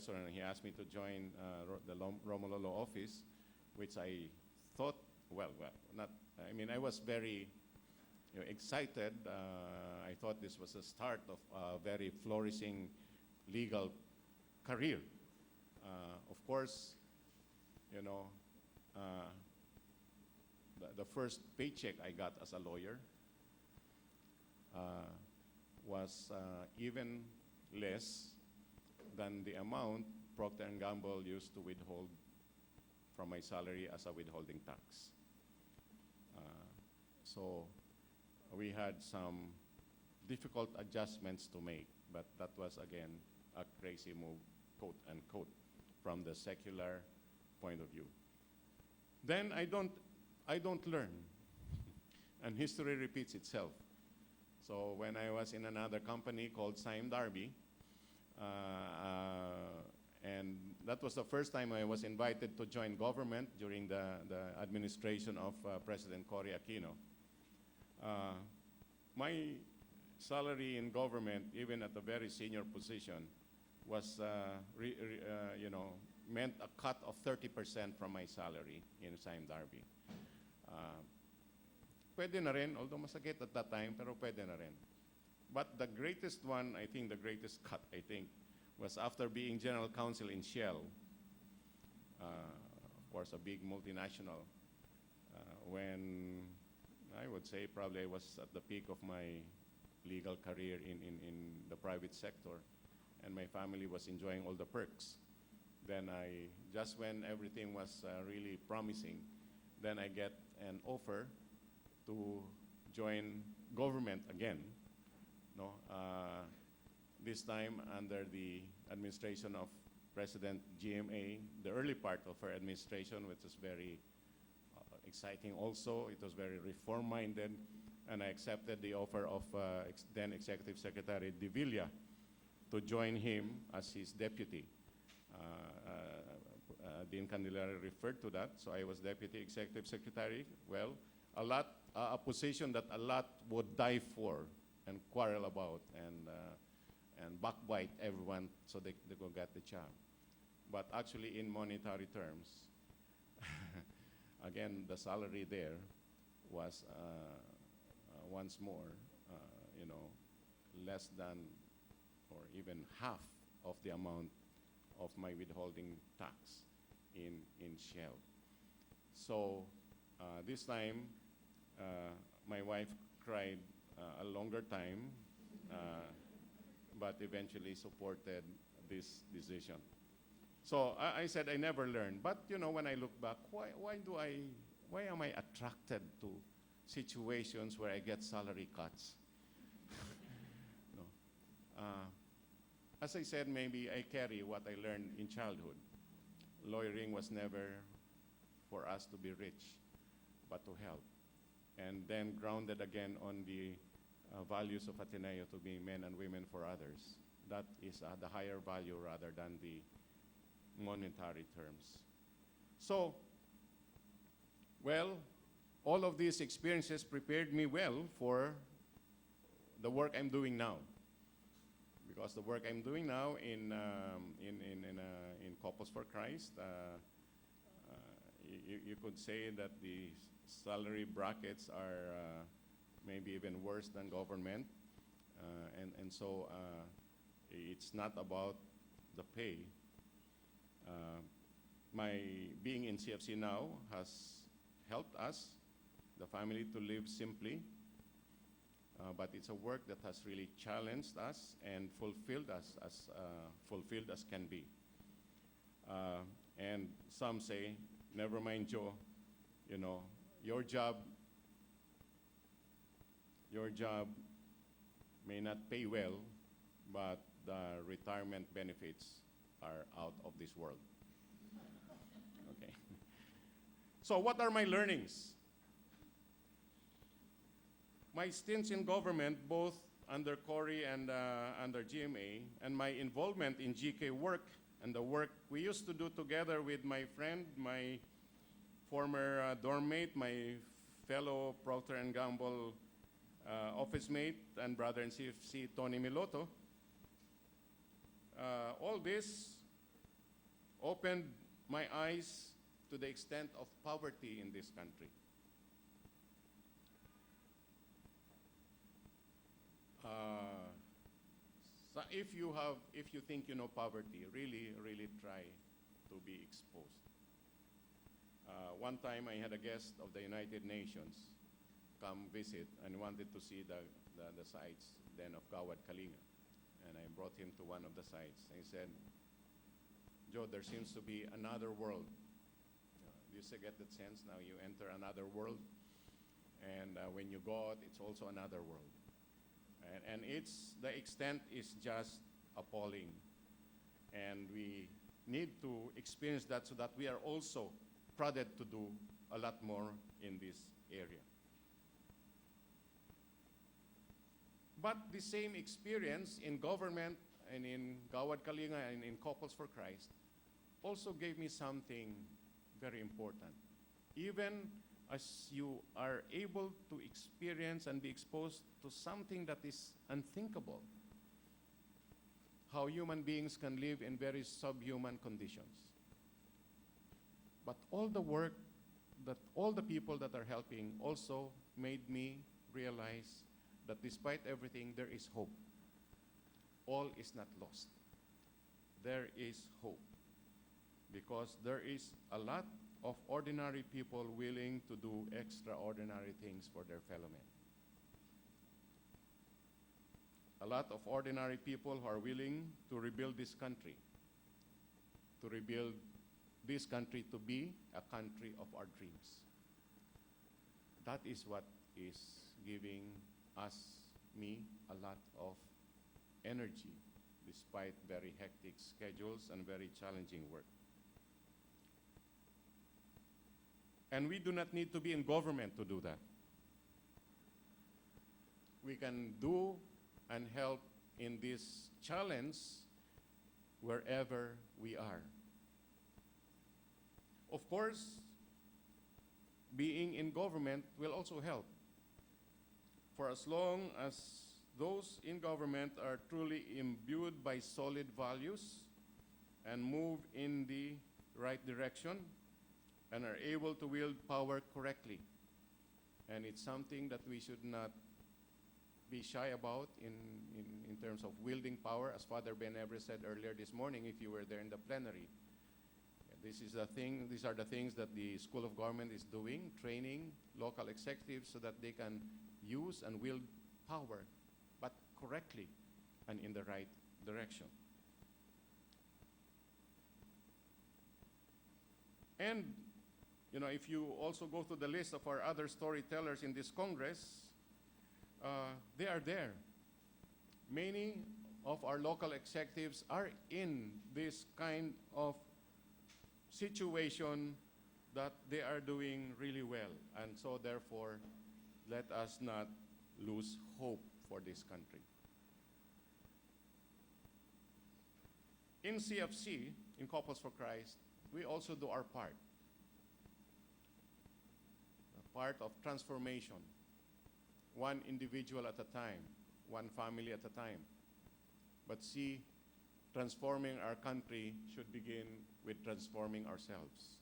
professor, and he asked me to join the Romulo Law Office, which I thought, not. I mean, I was very excited. I thought this was the start of a very flourishing legal career. Of course, the first paycheck I got as a lawyer was even less than the amount Procter & Gamble used to withhold from my salary as a withholding tax. So we had some difficult adjustments to make, but that was, again, a crazy move, quote unquote, from the secular point of view. Then I don't learn, and history repeats itself. So when I was in another company called Sime Darby, and that was the first time I was invited to join government during the administration of President Cory Aquino. My salary in government, even at a very senior position, was meant a cut of 30% from my salary in Sime Darby. Pwede na rin, although masakit at that time, pero pwede na rin. But the greatest one, I think the greatest cut, was after being general counsel in Shell, of course a big multinational, when I would say probably I was at the peak of my legal career in the private sector, and my family was enjoying all the perks. Then just when everything was really promising, then I get an offer to join government again, this time under the administration of President GMA, the early part of her administration, which was very exciting also. It was very reform-minded, and I accepted the offer of then Executive Secretary De Villa to join him as his deputy. Dean Candelaria referred to that, so I was Deputy Executive Secretary. Well, a position that a lot would die for and quarrel about and backbite everyone so they go get the job. But actually, in monetary terms, again, the salary there was once more, less than or even half of the amount of my withholding tax in Shell. So this time, my wife cried a longer time, but eventually supported this decision. So I said I never learned, but when I look back, why am I attracted to situations where I get salary cuts? No. As I said, maybe I carry what I learned in childhood. Lawyering was never for us to be rich, but to help. And then grounded again on the values of Ateneo to be men and women for others. That is the higher value rather than the monetary terms. So, well, all of these experiences prepared me well for the work I'm doing now. Because the work I'm doing now in Couples for Christ, you could say that the salary brackets are maybe even worse than government, and so it's not about the pay. My being in CFC now has helped us, the family, to live simply, but it's a work that has really challenged us and fulfilled us as fulfilled as can be. And some say, never mind, Joe, your job may not pay well, but the retirement benefits are out of this world. Okay. So what are my learnings? My stints in government, both under Cory and under GMA, and my involvement in GK work and the work we used to do together with my friend, my former dorm mate, my fellow Procter & Gamble office mate and brother in CFC, Tony Miloto. All this opened my eyes to the extent of poverty in this country. So if you think you know poverty, really try to be exposed. One time I had a guest of the United Nations come visit and wanted to see the sites then of Gawad Kalinga. And I brought him to one of the sites. And he said, Joe, there seems to be another world. Do you get that sense? Now you enter another world. And when you go out, it's also another world. And the extent is just appalling. And we need to experience that so that we are also prodded to do a lot more in this area. But the same experience in government and in Gawad Kalinga and in Couples for Christ also gave me something very important. Even as you are able to experience and be exposed to something that is unthinkable, how human beings can live in very subhuman conditions. But all the work that all the people that are helping also made me realize that despite everything, there is hope. All is not lost. There is hope. Because there is a lot of ordinary people willing to do extraordinary things for their fellow men. A lot of ordinary people who are willing to rebuild this country, to rebuild this country to be a country of our dreams. That is what is giving me a lot of energy despite very hectic schedules and very challenging work. And we do not need to be in government to do that. We can do and help in this challenge wherever we are. Of course, being in government will also help. For as long as those in government are truly imbued by solid values and move in the right direction and are able to wield power correctly. And it's something that we should not be shy about in terms of wielding power, as Father Ben Everett said earlier this morning, if you were there in the plenary. These are the things that the School of Government is doing, training local executives so that they can use and wield power, but correctly and in the right direction. And, you know, if you also go to the list of our other storytellers in this Congress, they are there. Many of our local executives are in this kind of situation that they are doing really well. And so therefore, let us not lose hope for this country. In CFC, in Couples for Christ, we also do our part. A part of transformation. One individual at a time, one family at a time. But see, transforming our country should begin with transforming ourselves.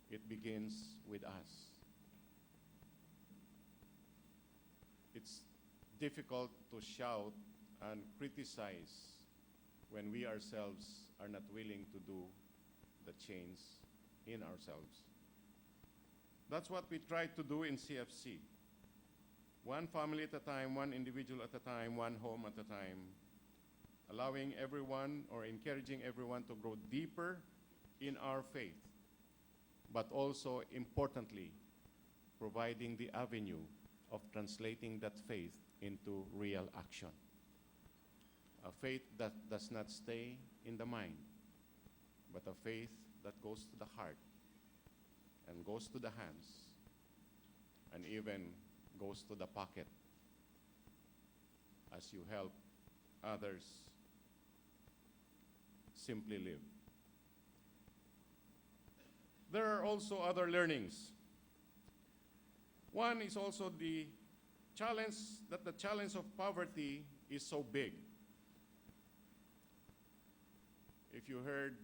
It begins with us. It's difficult to shout and criticize when we ourselves are not willing to do the change in ourselves. That's what we try to do in CFC. One family at a time, one individual at a time, one home at a time, allowing everyone or encouraging everyone to grow deeper in our faith, but also importantly, providing the avenue of translating that faith into real action. A faith that does not stay in the mind, but a faith that goes to the heart and goes to the hands and even goes to the pocket as you help others simply live. There are also other learnings. One is also the challenge of poverty is so big. If you heard